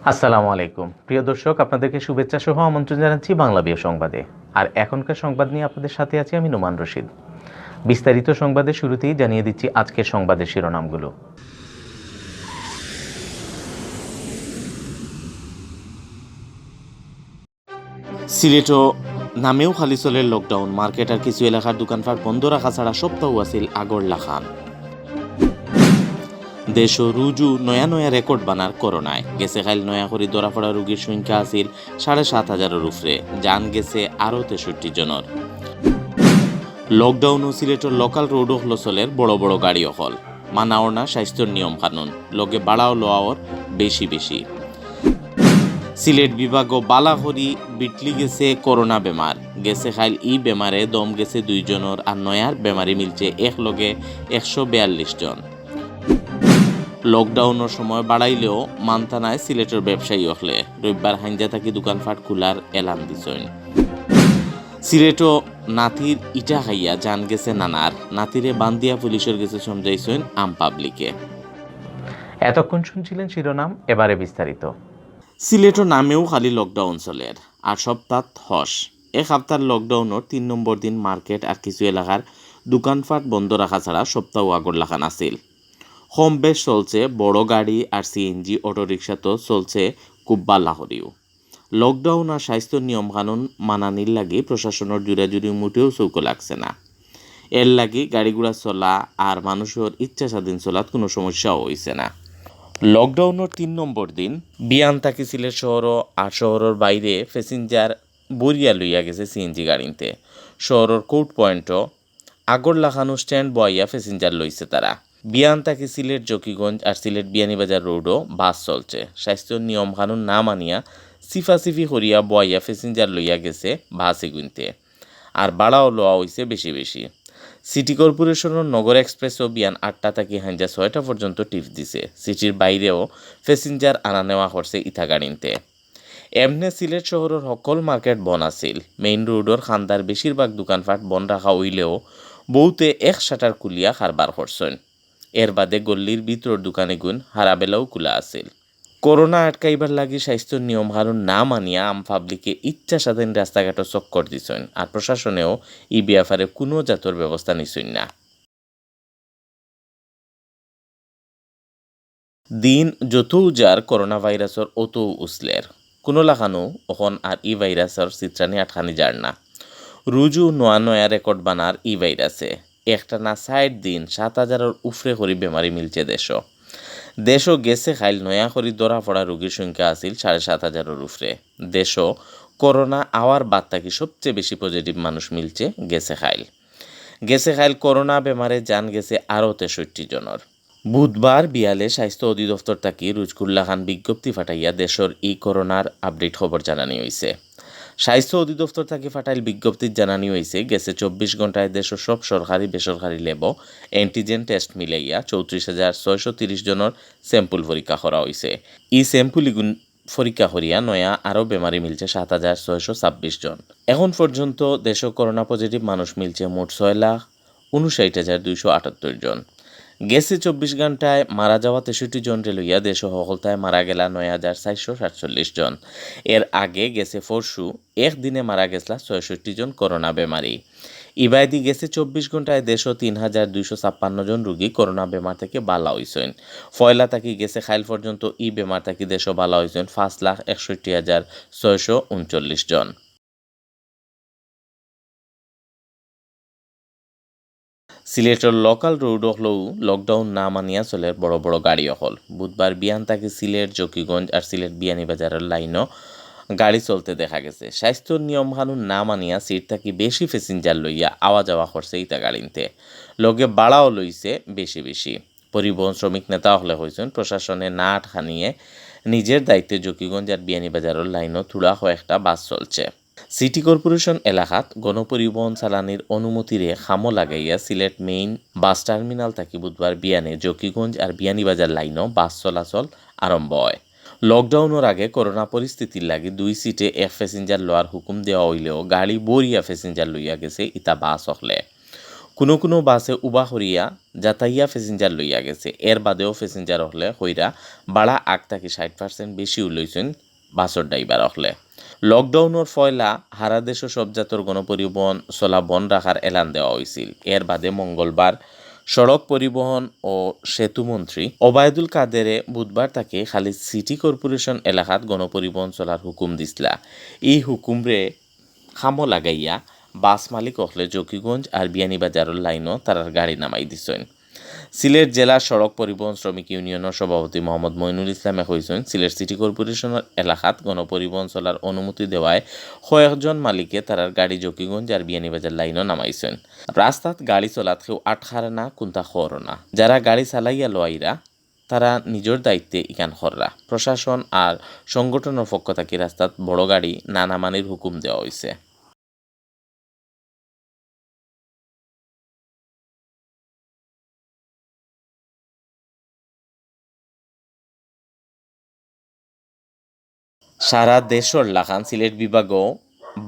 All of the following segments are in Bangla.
আসসালামু আলাইকুম প্রিয় দর্শক, আপনাদেরকে শুভেচ্ছা সহ আমন্ত্রণ জানাচ্ছি বাংলাভিউ সংবাদে। আর এখনকার সংবাদ নিয়ে আপনাদের সাথে আছি আমি নোমান রশিদ। বিস্তারিত সংবাদের শুরুতেই জানিয়ে দিচ্ছি আজকের সংবাদের শিরোনামগুলো। সিলেটও নামেও খালি চলে লকডাউন, মার্কেট আর কিছু এলাকার দোকানপাট বন্ধ রাখা ছাড়া সপ্তাহ আছিল আগর লাখান। দেশ রুজু নয়া নয়া রেকর্ড বানার করোনায় গেছে খাইল নয়া করে ধরা পড়া রোগীর সংখ্যা আছিল 7,500 উপরে, জান গেছে আরও 63 জনের। লকডাউন ও সিলেটের লোকাল রোড হল চলের বড় বড় গাড়ি হল মানাওর না স্বাস্থ্যর নিয়ম কানুন লগে বাড়াও লোয়াওর বেশি বেশি। সিলেট বিভাগ বালাহরি বিটলি গেছে করোনা বেমার, গেছে খাইল ই বেমারে দম গেছে 2 জনের আর নয়ার বেমারি মিলছে এক লগে 142 জন। লকডাউনের সময় বাড়াইলেও মানতানায় সিলেটের ব্যবসায়ী হলে রবিবার হাইঞ্জা থাকি দোকানপাট খোলার এলান দিছেন। সিলেটও নাতির ইটা খাইয়া জান গেছে নানার, নাতিরে বান্দিয়া পুলিশের গেছে সমঝাইছেন আম পাবলিকে। এতক্ষণ শুনছিলেন শিরোনাম, এবারে বিস্তারিত। সিলেটের নামেও খালি লকডাউন চলের আর সপ্তাহ হস। এক সপ্তাহ লকডাউনের 3 নম্বর দিন মার্কেট আর কিছু এলাকার দোকানপাট বন্ধ রাখা ছাড়া সপ্তাহ আগর লাখান আছিল। কম বেশ চলছে বড় গাড়ি আর সিএনজি অটোরিকশা, তো চলছে খুব বালাহরিও। লকডাউন আর স্বাস্থ্য নিয়ম কানুন মানানির লাগি প্রশাসনের জুড়াজুড়ি মোটেও চৌকো লাগছে না। এর লাগি গাড়িগুড়া চলা আর মানুষের ইচ্ছা স্বাধীন চলাত কোনো সমস্যাও হয়েছে না। লকডাউনের 3 নম্বর দিন বিয়ান থাকি সিলেট শহর আর শহরের বাইরে প্যাসেঞ্জার বরিয়া লইয়া গেছে সিএনজি গাড়িতে। শহরের কোর্ট পয়েন্টও আগর লাখানো স্ট্যান্ড বইয়া প্যাসেঞ্জার লইছে তারা। বিয়ান থাকি সিলেট জকিগঞ্জ আর সিলেট বিয়ানীবাজার রোডও বাস চলছে। স্বাস্থ্য নিয়ম কানুন না মানিয়া সিফাসিফি করিয়া বইয়া প্যাসেঞ্জার লইয়া গেছে বাসে গুনতে, আর ভাড়াও লওয়া হয়েছে বেশি বেশি। সিটি কর্পোরেশনের নগর এক্সপ্রেসও বিয়ান 8টা থেকে হাঞ্জা 6টা পর্যন্ত টিপস দিছে। সিটির বাইরেও প্যাসেঞ্জার আনা নেওয়া করছে ইথা গাড়িতে। এমনে সিলেট শহরের সকল মার্কেট বন আছিল। মেইন রোডের খান্দার বেশিরভাগ দোকানপাট বন রাখা হইলেও বহুতে এক শাটার খুলিয়া কারবার করছেন। এর বাদে গল্লির ভিতর দোকানে গুণ হারাবেলাও খোলা আছিল। করোনা আটকাইবার লাগি স্বাস্থ্যের নিয়ম কানুন না মানিয়া আম পাবলিকে ইচ্ছা স্বাধীন রাস্তাঘাটও চক্কর দিছেন, আর প্রশাসনেও ই ব্যাপারে কোনো জাতর ব্যবস্থা নিছেন না। দিন যত উজার করোনা ভাইরাসের অত উসলের কোনো লাখানো অখন আর ই ভাইরাসের চিত্রানি আটখানি যার না। রুজু নয়া নয়া রেকর্ড বানার ই ভাইরাসে একটা না 60 দিন 7,000-এর উফরে করি বেমারি মিলছে দেশও গেছে খাইল নয়া করি ধরা পড়া রোগীর সংখ্যা আছিল 7,500-এর উপরে। দেশও করোনা আওয়ার বাদ থাকি সবচেয়ে বেশি পজিটিভ মানুষ মিলছে গেছে খাইল করোনা বেমারে জান গেছে আরও 63 জনের। বুধবার বিয়ালে স্বাস্থ্য অধিদপ্তর থাকি রুজকুল্লা খান বিজ্ঞপ্তি ফাটাইয়া দেশের ই করোনার আপডেট খবর জানানি হয়েছে। স্বাস্থ্য অধিদপ্তর থাকি ফাটাইল বিজ্ঞপ্তির জানানি হয়েছে গেছে 24 ঘন্টায় দেশের সব সরকারি বেসরকারি ল্যাব অ্যান্টিজেন টেস্ট মিলাইয়া 34,630 জনের স্যাম্পল পরীক্ষা করা হয়েছে। ই স্যাম্পলগুন পরীক্ষা করিয়া নয়া আরও বেমারি মিলছে 7,626 জন। এখন পর্যন্ত দেশে করোনা পজিটিভ মানুষ মিলছে মোট 6,59,278 জন। গেছে 24 ঘন্টায় মারা যাওয়া 63 জনরে লইয়া দেশ সকলতায় মারা গেলা 9,447 জন। এর আগে গেছে পরশু একদিনে মারা গেছলা 66 জন করোনা বেমারি। ইবাইদি গেছে 24 ঘন্টায় দেশ 3,256 জন রোগী করোনা বেমার থেকে বালা হইছেন। ফয়লা থাকি গেছে খাইল পর্যন্ত ই বেমার থাকি দেশ বালা হইছেন 5,61,639 জন। সিলেটের লোকাল রোড হলেও লকডাউন না মানিয়া চলে বড় বড় গাড়ি হল। বুধবার বিয়ান তাকে সিলেট জকিগঞ্জ আর সিলেট বিয়ানীবাজারের লাইনও গাড়ি চলতে দেখা গেছে। স্বাস্থ্যর নিয়ম কানুন না মানিয়া সিট থাকি বেশি প্যাসেঞ্জার লইয়া আওয়া যাওয়া করছে ইতা গাড়িতে, লগে বাড়াও লইছে বেশি বেশি। পরিবহন শ্রমিক নেতা হলে হয়েছেন প্রশাসনে না আটখানিয়ে নিজের দায়িত্বে জকিগঞ্জ আর বিয়ানীবাজারের লাইনও থুড়া কয়েকটা বাস চলছে। সিটি কর্পোরেশন এলাকাত গণপরিবহন চালানির অনুমতিরে খামো লাগাইয়া সিলেট মেইন বাস টার্মিনাল থাকি বুধবার বিয়ানে জকিগঞ্জ আর বিয়ানীবাজার লাইনও বাস চলাচল আরম্ভ হয়। লকডাউনের আগে করোনা পরিস্থিতির লাগি 2 সিটে এক প্যাসেঞ্জার লওয়ার হুকুম দেওয়া হইলেও গাড়ি বরিয়া প্যাসেঞ্জার লইয়া গেছে ইতা বাস হলে। কোনো কোনো বাসে উবা হরিয়া যাতাইয়া প্যাসেঞ্জার লইয়া গেছে। এর বাদেও প্যাসেঞ্জার হলে হইরা বাড়া 8-60% বেশি লইছেন বাসর ড্রাইভার হলে। লকডাউনের ফয়লা হারা দেশ সব জাতর গণপরিবহন চলা বন্ধ রাখার এলান দেওয়া হয়েছিল। এর বাদে মঙ্গলবার সড়ক পরিবহন ও সেতু মন্ত্রী ওবায়দুল কাদেরে বুধবার তাকে খালি সিটি কর্পোরেশন এলাকাত গণপরিবহন চলার হুকুম দিছিলা। এই হুকুমরে খামো লাগাইয়া বাস মালিক হলে জকিগঞ্জ আর বিয়ানীবাজারের লাইনও তারার গাড়ি নামাই দিছেন। সিলেট জেলা সড়ক পরিবহন শ্রমিক ইউনিয়নের সভাপতি মোহাম্মদ মইনুল ইসলামে কইছেন, সিলেট সিটি কর্পোরেশনের এলাকাত গণপরিবহন চলার অনুমতি দেওয়ায় কয়েকজন মালিকে তারার গাড়ি জকিগঞ্জ আর বিয়ানীবাজার লাইনও নামাইছেন। রাস্তাত গাড়ি চলাত কেউ আটখারে না কোনটা খর না। যারা গাড়ি চালাইয়া লইরা তারা নিজের দায়িত্বে ইকান খররা। প্রশাসন আর সংগঠনের পক্ষ থেকে রাস্তাত বড় গাড়ি না নামানির হুকুম দেওয়া হয়েছে। সারা দেশর লাখান সিলেট বিভাগও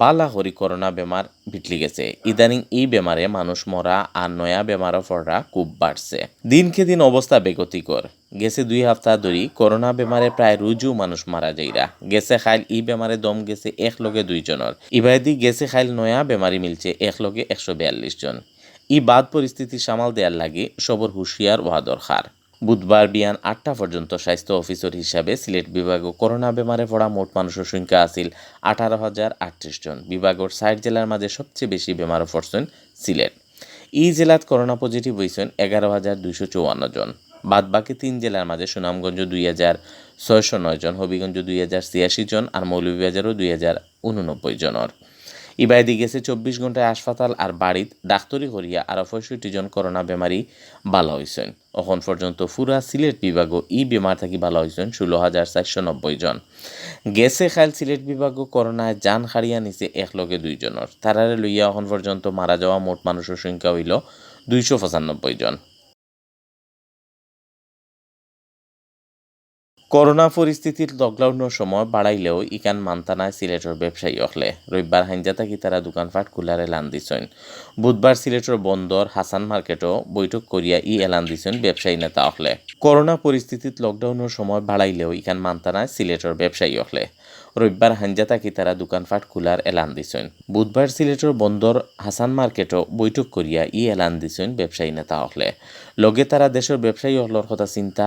বালাহরি করোনা বেমার বিটলি গেছে। ইদানিং এই বেমারে মানুষ মরা আর নয়া বেমারও পড়া খুব বাড়ছে। দিনকে দিন অবস্থা বেগতিকর। গেছে 2 সপ্তাহ ধরি করোনা বেমারে প্রায় রুজু মানুষ মারা যাইরা। গেছে খাইল এই বেমারে দম গেছে একলগে 2 জনের। ইবাদি গেছে খাইল নয়া বেমারি মিলছে একলগে 142 জন। ই বাদ পরিস্থিতি সামাল দেওয়ার লাগে সবর হুঁশিয়ার হওয়া দরকার। বুধবার বিয়ান 8টা পর্যন্ত স্বাস্থ্য অফিসার হিসাবে সিলেট বিভাগে করোনা বেমারে পড়া মোট মানুষের সংখ্যা আছিল 18,038 জন। বিভাগের 60 জেলার মাঝে সবচেয়ে বেশি বেমারে পড়ছেন সিলেট। এই জেলাত করোনা পজিটিভ হয়েছেন 11,254 জন। বাদ বাকি 3 জেলার মাঝে সুনামগঞ্জ 2,609 জন, হবিগঞ্জ 2,086 জন আর মৌলভীবাজারও 2,089 জনের। ইবাইদি গেছে 24 ঘন্টায় হাসপাতাল আর বাড়িত ডাক্তারি করিয়া আরও 65 জন করোনা বেমারি ভালো হয়েছেন। এখন পর্যন্ত পুরা সিলেট বিভাগও এই বেমার থাকি ভালো হয়েছেন 16,490 জন। গেছে খাইল সিলেট বিভাগও করোনায় জান হারিয়া নিছে একলগে 2 জনের। তারারে লইয়া এখন পর্যন্ত মারা যাওয়া মোট মানুষের সংখ্যা হইল 295 জন। করোনা পরিস্থিতির লকডাউনের সময় বাড়াইলেও ইকান মান্তানায় সিলেটের ব্যবসায়ী হলে। রবিবার হাইঞ্জা থাকি তারা দোকানপাট খুলার এলান দিছেন। বুধবার সিলেটের বন্দর হাসান মার্কেটও বৈঠক করিয়া এলান দিছেন ব্যবসায়ী নেতা হলে। করোনা পরিস্থিতির লকডাউনের সময় বাড়াইলেও ইকান মান্তানায় সিলেটের ব্যবসায়ী হলে। রবিবার হাইঞ্জা থাকি তারা দোকানপাট খুলার এলান দিছেন। বুধবার সিলেটের বন্দর হাসান মার্কেটও বৈঠক করিয়া এলান দিছেন ব্যবসায়ী নেতা হলে। লগে তারা দেশের ব্যবসায়ী হলর কথা চিন্তা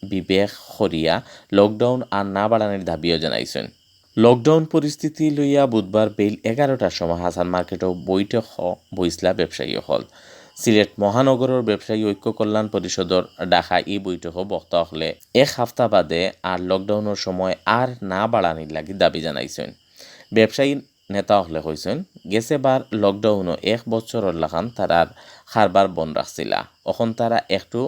বিবেক করিয়া লকডাউন আর না বাড়ানোর দাবিও জানাইছেন। লকডাউন পরিস্থিতি লইয়া বুধবার বেল 11টার সময় হাসান মার্কেটও বৈঠক বইসলা ব্যবসায়ী হল। সিলেট মহানগরের ব্যবসায়ী ঐক্য কল্যাণ পরিষদর ডাকা এই বৈঠকও বক্তা হলে 1 সপ্তাহ বাদে আর লকডাউনের সময় আর না বাড়ানির লাগি দাবি জানাইছেন। ব্যবসায়ী নেতা হলে কইছেন, গেছে বার লকডাউনও 1 বছরের লাখান তারার খারবার বন্ধ রাখছিলা। এখন তারা একটু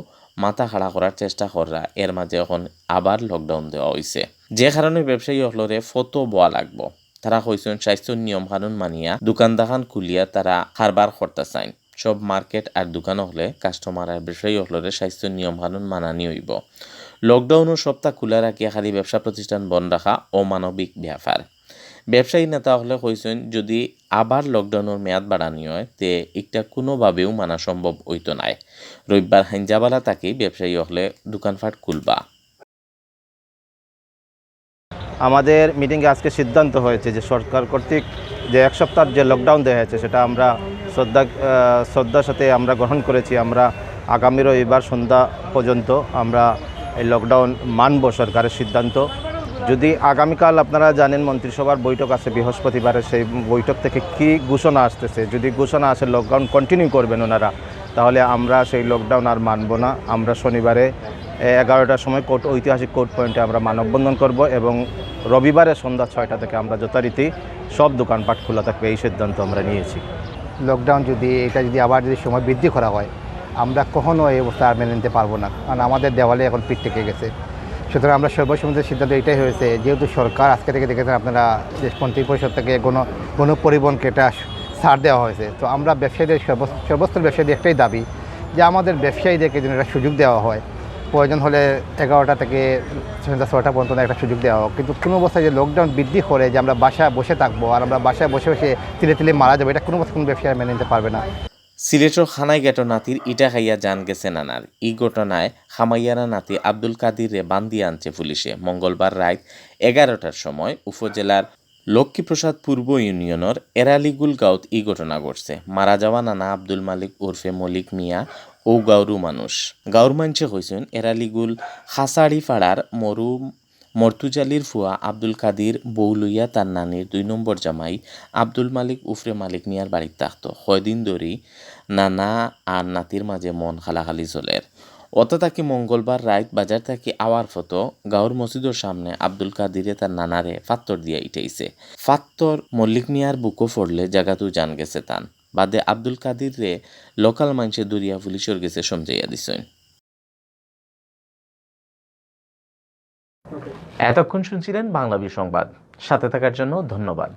মাথা খাড়া করার চেষ্টা করা, এর মাঝে এখন আবার লকডাউন দেওয়া হয়েছে। যে কারণে ব্যবসায়ী হলরে ফটো বোয়া লাগবো। তারা কইছেন স্বাস্থ্য নিয়ম কানুন মানিয়া দোকান দাখান খুলিয়া তারা কারবার করতে চান। সব মার্কেট আর দোকান হলে কাস্টমার আর ব্যবসায়ী হলরে স্বাস্থ্য নিয়ম কানুন মানানি হইব। লকডাউনের সপ্তাহ খোলা রাখিয়া খালি ব্যবসা প্রতিষ্ঠান বন্ধ রাখা অমানবিক ব্যাপার। ব্যবসায়ী নেতা হলে কইছেন, যদি আবার লকডাউনের মেয়াদ বাড়ানি হয় তে একটা কোনোভাবেও মানা সম্ভব হইতো নাই। রবিবার হাইঞ্জাবালা তাকে ব্যবসায়ী হলে দোকানপাট খুলবা। আমাদের মিটিংয়ে আজকে সিদ্ধান্ত হয়েছে যে সরকার কর্তৃক যে 1 সপ্তাহ যে লকডাউন দেওয়া হয়েছে সেটা আমরা শ্রদ্ধার সাথে আমরা গ্রহণ করেছি। আমরা আগামী রবিবার সন্ধ্যা পর্যন্ত আমরা এই লকডাউন মানব সরকারের সিদ্ধান্ত। যদি আগামীকাল আপনারা জানেন মন্ত্রিসভার বৈঠক আছে বৃহস্পতিবারে, সেই বৈঠক থেকে কি ঘোষণা আসতেছে, যদি ঘোষণা আসে লকডাউন কন্টিনিউ করবেন ওনারা, তাহলে আমরা সেই লকডাউন আর মানব না। আমরা শনিবারে 11টার সময় ঐতিহাসিক কোর্ট পয়েন্টে আমরা মানববন্ধন করব এবং রবিবারে সন্ধ্যা 6টা থেকে আমরা যথারীতি সব দোকানপাট খোলা থাকবে, এই সিদ্ধান্ত আমরা নিয়েছি। লকডাউন যদি আবার সময় বৃদ্ধি করা হয়, আমরা কখনো এই অবস্থা আর মেনে নিতে পারবো না, কারণ আমাদের দেওয়ালে এখন পিঠ থেকে গেছে। সুতরাং আমরা সর্বসম্মতির সিদ্ধান্ত এটাই হয়েছে, যেহেতু সরকার আজকে থেকে দেখেছেন আপনারা যে মন্ত্রী পরিষদ থেকে গণপরিবহনকে এটা ছাড় দেওয়া হয়েছে, তো আমরা ব্যবসায়ীদের সর্বস্তর ব্যবসায়ীদের একটাই দাবি যে আমাদের ব্যবসায়ীদেরকে যেন একটা সুযোগ দেওয়া হয়। প্রয়োজন হলে 11টা থেকে সন্ধ্যা 6টা পর্যন্ত একটা সুযোগ দেওয়া হোক, কিন্তু কোনো অবস্থায় যে লকডাউন বৃদ্ধি করে যে আমরা বাসায় বসে থাকবো আর আমরা বাসায় বসে বসে তিলে তিলে মারা যাবো, এটা কোনো ব্যবসায়ী মেনে নিতে পারবে না। সিলেটর খানাইঘাটো নাতির ইটা খাইয়া জান গেছে নানার। এই ঘটনায় খামাইয়ারা নাতি আব্দুল কাদিরে বান্দি আনছে পুলিশে। মঙ্গলবার রাত 11টার সময় উপজেলার লক্ষ্মীপ্রসাদ পূর্ব ইউনিয়নের এরালিগুল গাঁৱত এই ঘটনা ঘটছে। মারা যাওয়া নানা আব্দুল মালিক ওরফে মলিক মিয়া ও গাঁওরু মানুষ। গাঁওর মানুষে কইছেন এরালিগুল খাসাড়ি পাড়ার মর্তুজালির ফুয়া আব্দুল কাদির বউ লইয়া তার নানির 2 নম্বর জামাই আব্দুল মালিক উফরে মালিক মিয়ার বাড়িতে থাকত। কয়দিন ধরেই নানা আর নাতির মাঝে মন খালাখালি চলের। অত তাকে মঙ্গলবার রাত বাজার থেকে আওয়ার ফতো গাঁওর মসজিদের সামনে আব্দুল কাদিরে তার নানারে ফাত্তর দিয়া ইটাইছে। ফাত্তর মল্লিক মিয়ার বুকও ফড়লে জায়গাতেও জান গেছে তান। বাদে আব্দুল কাদির রে লোকাল মানুষে দরিয়া পুলিশের গেছে সমঝাইয়া দিছেন। এতক্ষণ শুনছিলেন বাংলাদেশ সংবাদ। সাথে থাকার জন্য ধন্যবাদ।